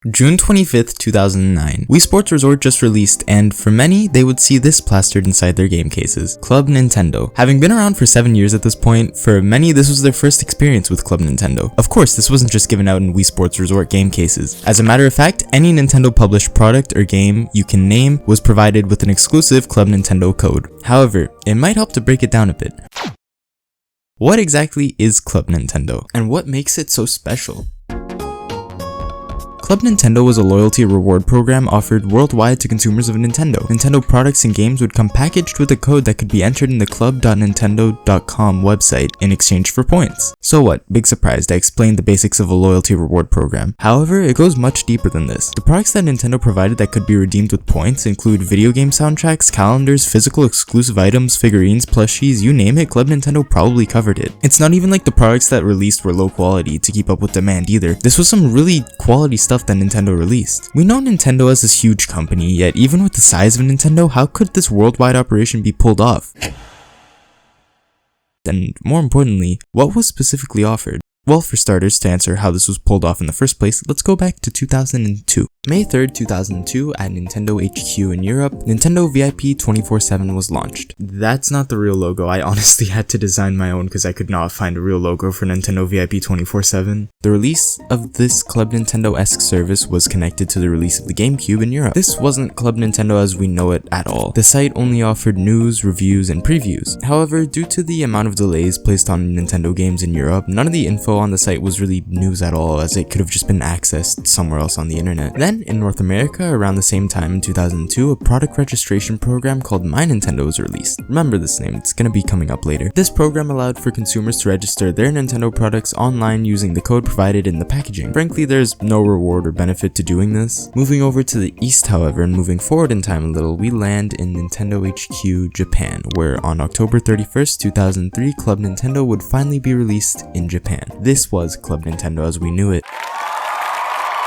June 25th, 2009. Wii Sports Resort just released, and for many, they would see this plastered inside their game cases. Club Nintendo. Having been around for 7 years at this point, for many this was their first experience with Club Nintendo. Of course, this wasn't just given out in Wii Sports Resort game cases. As a matter of fact, any Nintendo published product or game you can name was provided with an exclusive Club Nintendo code. However, it might help to break it down a bit. What exactly is Club Nintendo, and what makes it so special? Club Nintendo was a loyalty reward program offered worldwide to consumers of Nintendo. Nintendo products and games would come packaged with a code that could be entered in the club.nintendo.com website in exchange for points. So what? Big surprise, I explained the basics of a loyalty reward program. However, it goes much deeper than this. The products that Nintendo provided that could be redeemed with points include video game soundtracks, calendars, physical exclusive items, figurines, plushies, you name it, Club Nintendo probably covered it. It's not even like the products that released were low quality to keep up with demand either. This was some really quality stuff that Nintendo released. We know Nintendo as this huge company, yet even with the size of Nintendo, how could this worldwide operation be pulled off? And more importantly, what was specifically offered? Well, for starters, to answer how this was pulled off in the first place, let's go back to 2002. May 3rd, 2002, at Nintendo HQ in Europe, Nintendo VIP 24/7 was launched. That's not the real logo. I honestly had to design my own because I could not find a real logo for Nintendo VIP 24/7. The release of this Club Nintendo-esque service was connected to the release of the GameCube in Europe. This wasn't Club Nintendo as we know it at all. The site only offered news, reviews, and previews. However, due to the amount of delays placed on Nintendo games in Europe, none of the info on the site was really news at all, as it could have just been accessed somewhere else on the internet. Then, in North America, around the same time in 2002, a product registration program called My Nintendo was released. Remember this name, it's gonna be coming up later. This program allowed for consumers to register their Nintendo products online using the code provided in the packaging. Frankly, there's no reward or benefit to doing this. Moving over to the east, however, and moving forward in time a little, we land in Nintendo HQ Japan, where on October 31st, 2003, Club Nintendo would finally be released in Japan. This was Club Nintendo as we knew it.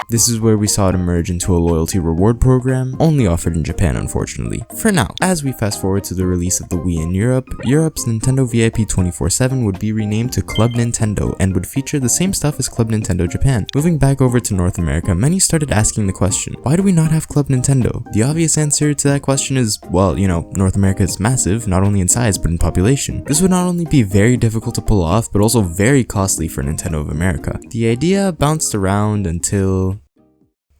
This is where we saw it emerge into a loyalty reward program, only offered in Japan unfortunately. For now, as we fast forward to the release of the Wii in Europe, Europe's Nintendo VIP 24/7 would be renamed to Club Nintendo and would feature the same stuff as Club Nintendo Japan. Moving back over to North America, many started asking the question, why do we not have Club Nintendo? The obvious answer to that question is, well, North America is massive, not only in size but in population. This would not only be very difficult to pull off, but also very costly for Nintendo of America. The idea bounced around until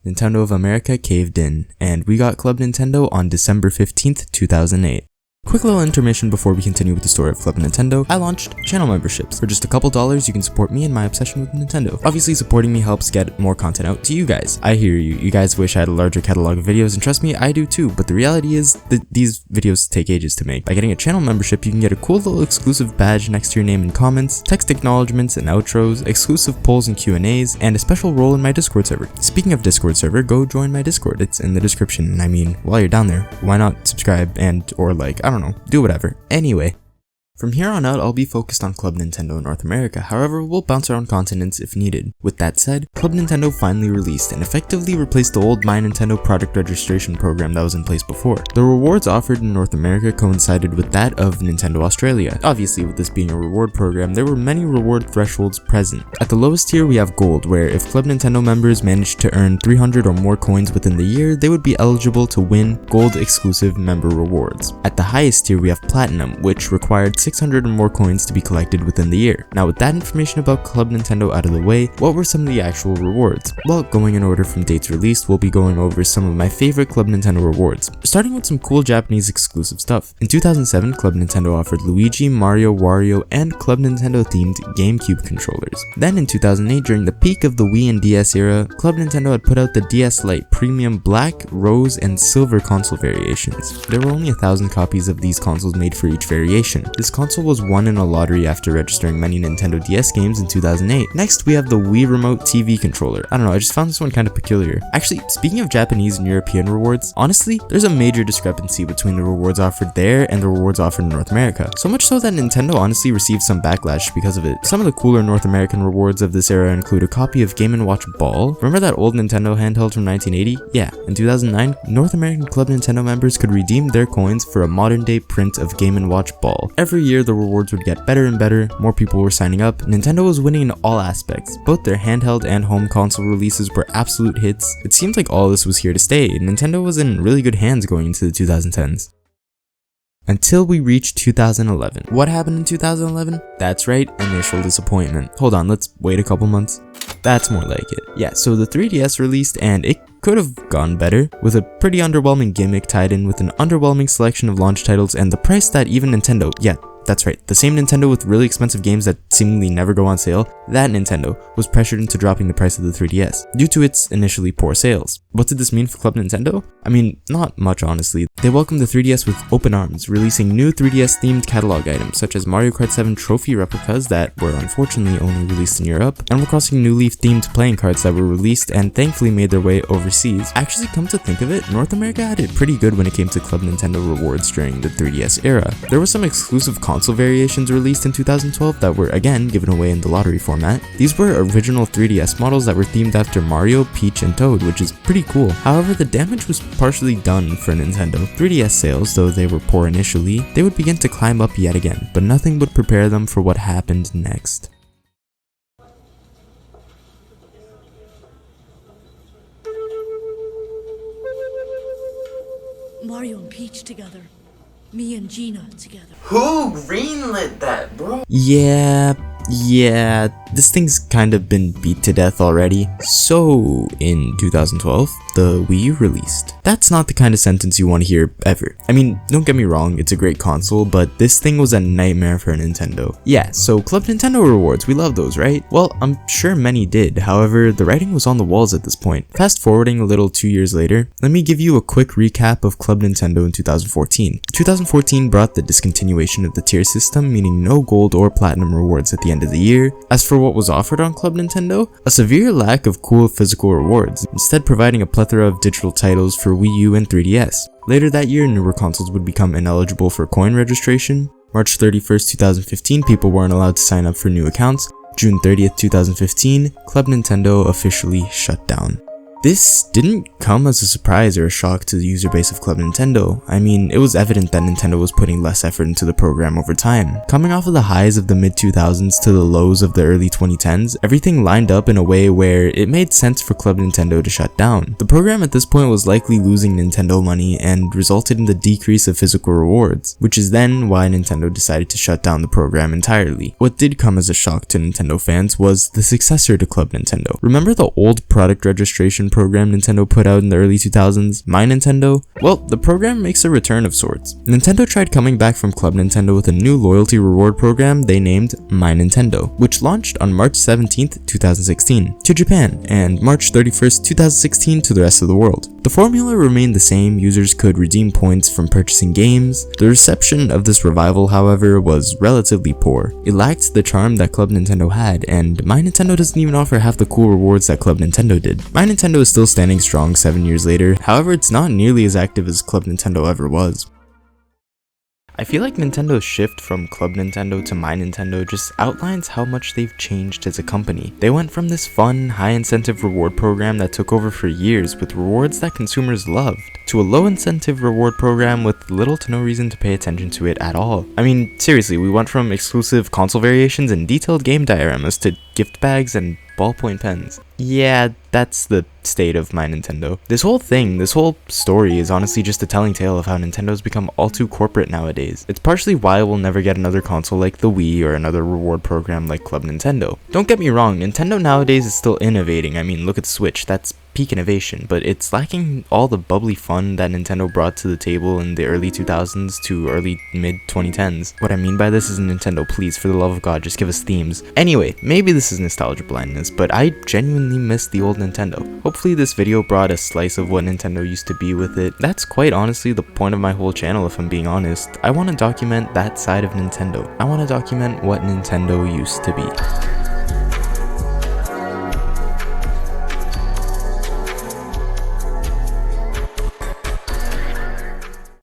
Nintendo of America caved in, and we got Club Nintendo on December 15th, 2008. Quick little intermission before we continue with the story of Club Nintendo. I launched channel memberships. For just a couple dollars, you can support me in my obsession with Nintendo. Obviously, supporting me helps get more content out to you guys. I hear you. You guys wish I had a larger catalog of videos, and trust me, I do too. But the reality is that these videos take ages to make. By getting a channel membership, you can get a cool little exclusive badge next to your name and comments, text acknowledgements and outros, exclusive polls and Q&As, and a special role in my Discord server. Speaking of Discord server, go join my Discord. It's in the description. I mean, while you're down there, why not subscribe or I don't know, do whatever. Anyway, from here on out, I'll be focused on Club Nintendo in North America, however, we'll bounce around continents if needed. With that said, Club Nintendo finally released and effectively replaced the old My Nintendo product registration program that was in place before. The rewards offered in North America coincided with that of Nintendo Australia. Obviously, with this being a reward program, there were many reward thresholds present. At the lowest tier, we have Gold, where if Club Nintendo members managed to earn 300 or more coins within the year, they would be eligible to win Gold exclusive member rewards. At the highest tier, we have Platinum, which required 600 or more coins to be collected within the year. Now, with that information about Club Nintendo out of the way, what were some of the actual rewards? Well, going in order from dates released, we'll be going over some of my favorite Club Nintendo rewards, starting with some cool Japanese exclusive stuff. In 2007, Club Nintendo offered Luigi, Mario, Wario, and Club Nintendo themed GameCube controllers. Then in 2008, during the peak of the Wii and DS era, Club Nintendo had put out the DS Lite Premium Black, Rose, and Silver console variations. There were only 1,000 copies of these consoles made for each variation. This console was won in a lottery after registering many Nintendo DS games in 2008. Next, we have the Wii Remote TV controller. I don't know, I just found this one kind of peculiar. Actually, speaking of Japanese and European rewards, honestly, there's a major discrepancy between the rewards offered there and the rewards offered in North America. So much so that Nintendo honestly received some backlash because of it. Some of the cooler North American rewards of this era include a copy of Game & Watch Ball. Remember that old Nintendo handheld from 1980? Yeah, in 2009, North American Club Nintendo members could redeem their coins for a modern day print of Game & Watch Ball. Every every year the rewards would get better and better, more people were signing up, Nintendo was winning in all aspects. Both their handheld and home console releases were absolute hits. It seemed like all this was here to stay. Nintendo was in really good hands going into the 2010s. Until we reached 2011. What happened in 2011? That's right, initial disappointment. Hold on, let's wait a couple months. That's more like it. Yeah, so the 3DS released and it could have gone better, with a pretty underwhelming gimmick tied in with an underwhelming selection of launch titles and the price that even Nintendo, yeah, that's right, the same Nintendo with really expensive games that seemingly never go on sale, that Nintendo was pressured into dropping the price of the 3DS, due to its initially poor sales. What did this mean for Club Nintendo? I mean, not much honestly. They welcomed the 3DS with open arms, releasing new 3DS themed catalog items such as Mario Kart 7 trophy replicas that were unfortunately only released in Europe, Animal Crossing New Leaf themed playing cards that were released and thankfully made their way overseas. Actually, come to think of it, North America had it pretty good when it came to Club Nintendo rewards during the 3DS era. There were some exclusive console variations released in 2012 that were again given away in the lottery format. These were original 3DS models that were themed after Mario, Peach, and Toad, which is pretty cool. However, the damage was partially done for Nintendo. 3DS sales, though they were poor initially, they would begin to climb up yet again, but nothing would prepare them for what happened next. Mario and Peach together. Me and Gina together. Who greenlit that, bro? Yeah, this thing's kind of been beat to death already. So, in 2012, the Wii U released. That's not the kind of sentence you want to hear ever. I mean, don't get me wrong, it's a great console, but this thing was a nightmare for Nintendo. Yeah, so Club Nintendo rewards, we love those, right? Well, I'm sure many did, however, the writing was on the walls at this point. Fast forwarding a little 2 years later, let me give you a quick recap of Club Nintendo in 2014. 2014 brought the discontinuation of the tier system, meaning no gold or platinum rewards at the end of the year. As for what was offered on Club Nintendo, a severe lack of cool physical rewards, instead providing a plethora of digital titles for Wii U and 3DS. Later that year, newer consoles would become ineligible for coin registration. March 31st, 2015, people weren't allowed to sign up for new accounts. June 30th, 2015, Club Nintendo officially shut down. This didn't come as a surprise or a shock to the user base of Club Nintendo. I mean, it was evident that Nintendo was putting less effort into the program over time. Coming off of the highs of the mid-2000s to the lows of the early 2010s, everything lined up in a way where it made sense for Club Nintendo to shut down. The program at this point was likely losing Nintendo money and resulted in the decrease of physical rewards, which is then why Nintendo decided to shut down the program entirely. What did come as a shock to Nintendo fans was the successor to Club Nintendo. Remember the old product registration program Nintendo put out in the early 2000s, Mii Nintendo? Well, the program makes a return of sorts. Nintendo tried coming back from Club Nintendo with a new loyalty reward program they named Mii Nintendo, which launched on March 17th, 2016 to Japan and March 31st, 2016 to the rest of the world. The formula remained the same, users could redeem points from purchasing games. The reception of this revival, however, was relatively poor. It lacked the charm that Club Nintendo had, and Mii Nintendo doesn't even offer half the cool rewards that Club Nintendo did. Mii Nintendo is still standing strong 7 years later, however it's not nearly as active as Club Nintendo ever was. I feel like Nintendo's shift from Club Nintendo to Mii Nintendo just outlines how much they've changed as a company. They went from this fun, high-incentive reward program that took over for years with rewards that consumers loved, to a low-incentive reward program with little to no reason to pay attention to it at all. I mean, seriously, we went from exclusive console variations and detailed game dioramas to gift bags and ballpoint pens. Yeah, that's the state of Mii Nintendo. This whole story is honestly just a telling tale of how Nintendo's become all too corporate nowadays. It's partially why we'll never get another console like the Wii or another reward program like Club Nintendo. Don't get me wrong, Nintendo nowadays is still innovating. I mean, look at Switch, that's peak innovation, but it's lacking all the bubbly fun that Nintendo brought to the table in the early 2000s to early mid 2010s. What I mean by this is, Nintendo, please, for the love of God, just give us themes. Anyway, maybe this is nostalgia blindness, but I genuinely miss the old Nintendo. Hopefully this video brought a slice of what Nintendo used to be with it. That's quite honestly the point of my whole channel, if I'm being honest. I want to document that side of Nintendo. I want to document what Nintendo used to be.